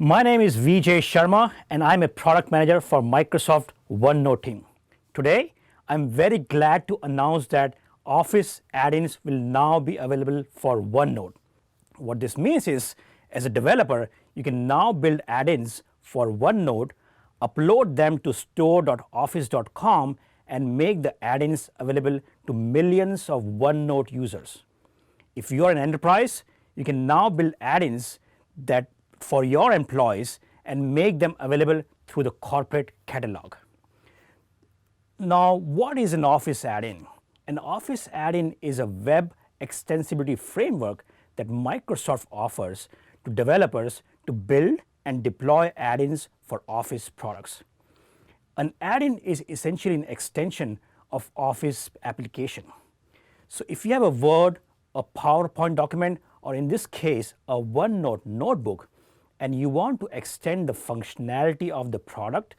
My name is Vijay Sharma and I'm a product manager for Microsoft OneNote team. Today, I'm very glad to announce that Office add-ins will now be available for OneNote. What this means is, as a developer, you can now build add-ins for OneNote, upload them to store.office.com and make the add-ins available to millions of OneNote users. If you are an enterprise, you can now build add-ins that for your employees and make them available through the corporate catalog. Now, what is an Office add-in? An Office add-in is a web extensibility framework that Microsoft offers to developers to build and deploy add-ins for Office products. An add-in is essentially an extension of Office application. So if you have a Word, a PowerPoint document, or in this case, a OneNote notebook, and you want to extend the functionality of the product,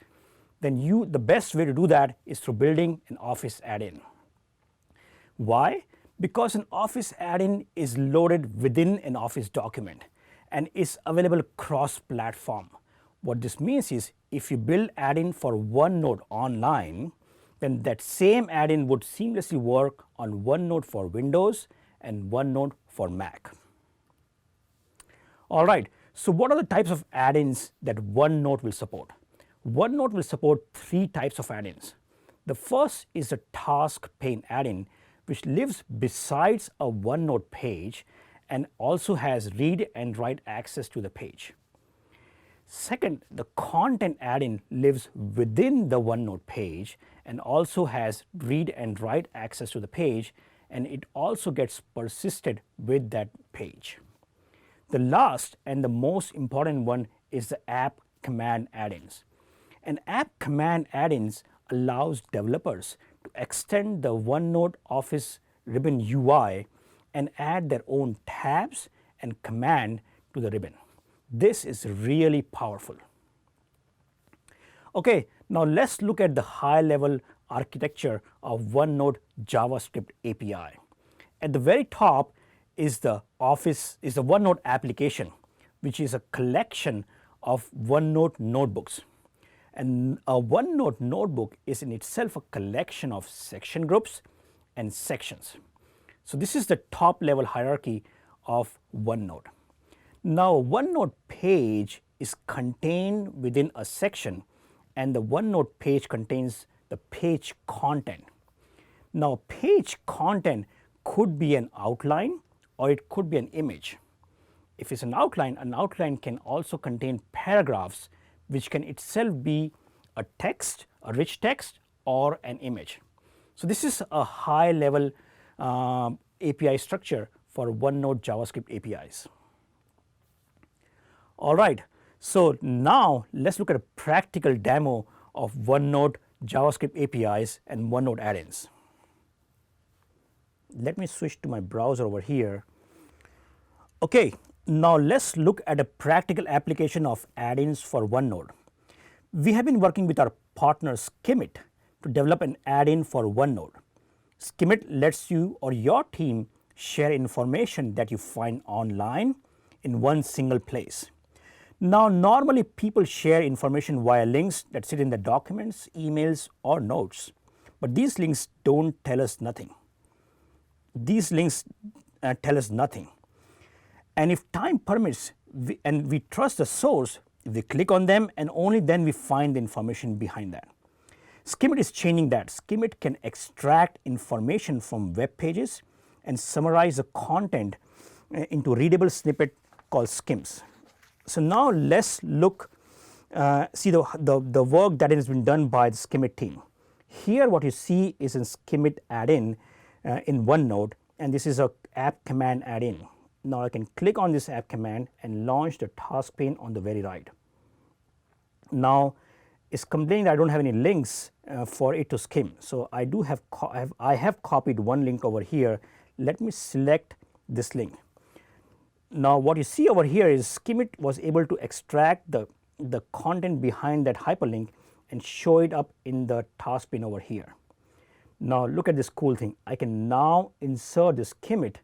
then the best way to do that is through building an Office add-in. Why? Because an Office add-in is loaded within an Office document and is available cross-platform. What this means is, if you build add-in for OneNote online, then that same add-in would seamlessly work on OneNote for Windows and OneNote for Mac. All right, so what are the types of add-ins that OneNote will support? OneNote will support three types of add-ins. The first is a task pane add-in, which lives besides a OneNote page and also has read and write access to the page. Second, the content add-in lives within the OneNote page and also has read and write access to the page, and it also gets persisted with that page. The last and the most important one is the app command add-ins. And app command add-ins allows developers to extend the OneNote Office ribbon UI and add their own tabs and command to the ribbon. This is really powerful. Okay, now let's look at the high-level architecture of OneNote JavaScript API. At the very top is the OneNote application, which is a collection of OneNote notebooks. And a OneNote notebook is in itself a collection of section groups and sections. So this is the top level hierarchy of OneNote. Now, OneNote page is contained within a section, and the OneNote page contains the page content. Now, page content could be an outline or it could be an image. If it's an outline can also contain paragraphs, which can itself be a text, a rich text, or an image. So this is a high level API structure for OneNote JavaScript APIs. All right, so now let's look at a practical demo of OneNote JavaScript APIs and OneNote add-ins. Let me switch to my browser over here. Okay, now let's look at a practical application of add-ins for OneNote. We have been working with our partner Skimit to develop an add-in for OneNote. Skimit lets you or your team share information that you find online in one single place. Now, normally people share information via links that sit in the documents, emails, or notes, but these links don't tell us nothing. These links tell us nothing. And if time permits and we trust the source, we click on them and only then we find the information behind that. Skimit is changing that. Skimit can extract information from web pages and summarize the content into readable snippet called skims. So now let's look, see the work that has been done by the Skimit team. Here what you see is a Skimit add-in in OneNote, and this is a app command add-in. Now I can click on this app command and launch the task pane on the very right. Now it's complaining that I don't have any links for it to skim. So I have copied one link over here. Let me select this link. Now what you see over here is Skimit was able to extract the content behind that hyperlink and show it up in the task pane over here. Now look at this cool thing. I can now insert this Skimit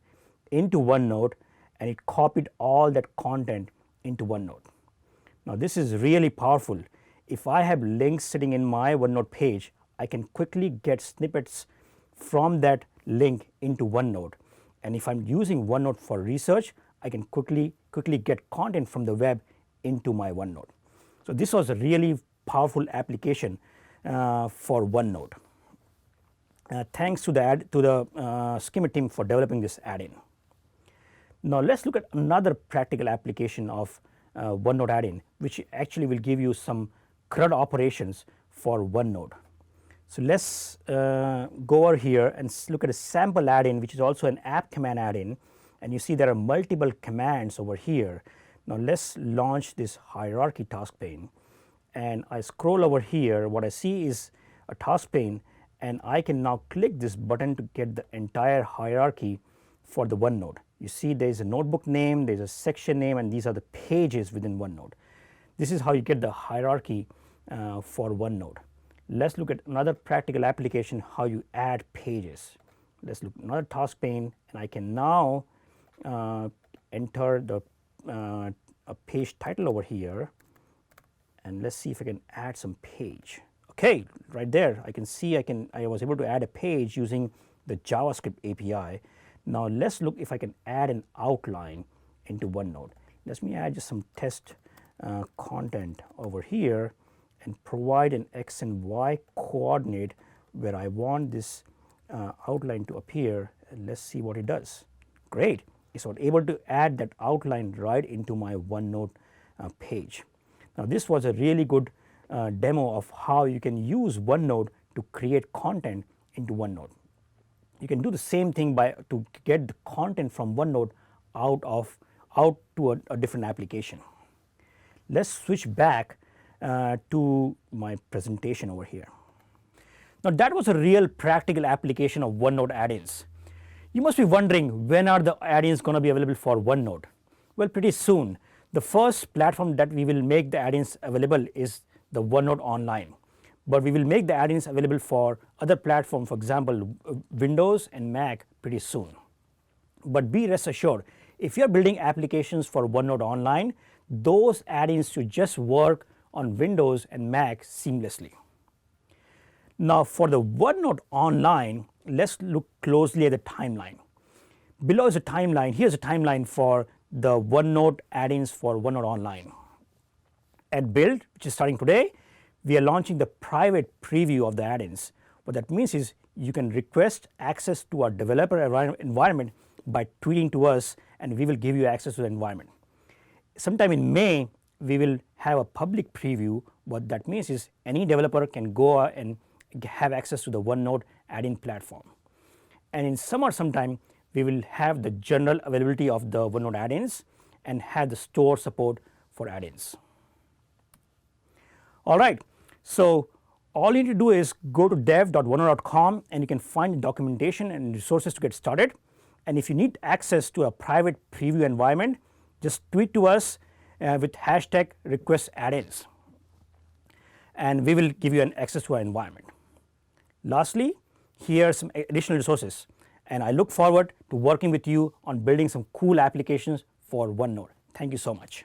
into OneNote, and it copied all that content into OneNote. Now this is really powerful. If I have links sitting in my OneNote page, I can quickly get snippets from that link into OneNote. And if I'm using OneNote for research, I can quickly get content from the web into my OneNote. So this was a really powerful application for OneNote. Thanks to the Skimit team for developing this add-in. Now let's look at another practical application of OneNote add-in, which actually will give you some CRUD operations for OneNote. So let's go over here and look at a sample add-in, which is also an app command add-in, and you see there are multiple commands over here. Now let's launch this hierarchy task pane, and I scroll over here. What I see is a task pane, and I can now click this button to get the entire hierarchy for the OneNote. You see there is a notebook name, there is a section name, and these are the pages within OneNote. This is how you get the hierarchy for OneNote. Let's look at another practical application, how you add pages. Let's look at another task pane, and I can now enter the a page title over here, and let's see if I can add some page. Okay, right there I can see I was able to add a page using the JavaScript API. Now let's look if I can add an outline into OneNote. Let me add just some test content over here and provide an X and Y coordinate where I want this outline to appear, and let's see what it does. Great, so I'm able to add that outline right into my OneNote page. Now this was a really good demo of how you can use OneNote to create content into OneNote. You can do the same thing to get the content from OneNote out to a different application. Let's switch back to my presentation over here. Now that was a real practical application of OneNote add-ins. You must be wondering, when are the add-ins going to be available for OneNote? Well, pretty soon. The first platform that we will make the add-ins available is the OneNote Online, but we will make the add-ins available for other platforms, for example Windows and Mac, pretty soon. But be rest assured, if you are building applications for OneNote Online, those add-ins should just work on Windows and Mac seamlessly. Now for the OneNote Online, let's look closely at the timeline. Below is a timeline. Here's a timeline for the OneNote add-ins for OneNote Online. At build, which is starting today, we are launching the private preview of the add-ins. What that means is you can request access to our developer environment by tweeting to us, and we will give you access to the environment. Sometime in May, we will have a public preview. What that means is any developer can go and have access to the OneNote add-in platform. And in summer sometime, we will have the general availability of the OneNote add-ins and have the store support for add-ins. All right, so all you need to do is go to dev.onenote.com, and you can find the documentation and resources to get started. And if you need access to a private preview environment, just tweet to us with hashtag request add-ins, and we will give you an access to our environment. Lastly, here are some additional resources, and I look forward to working with you on building some cool applications for OneNote. Thank you so much.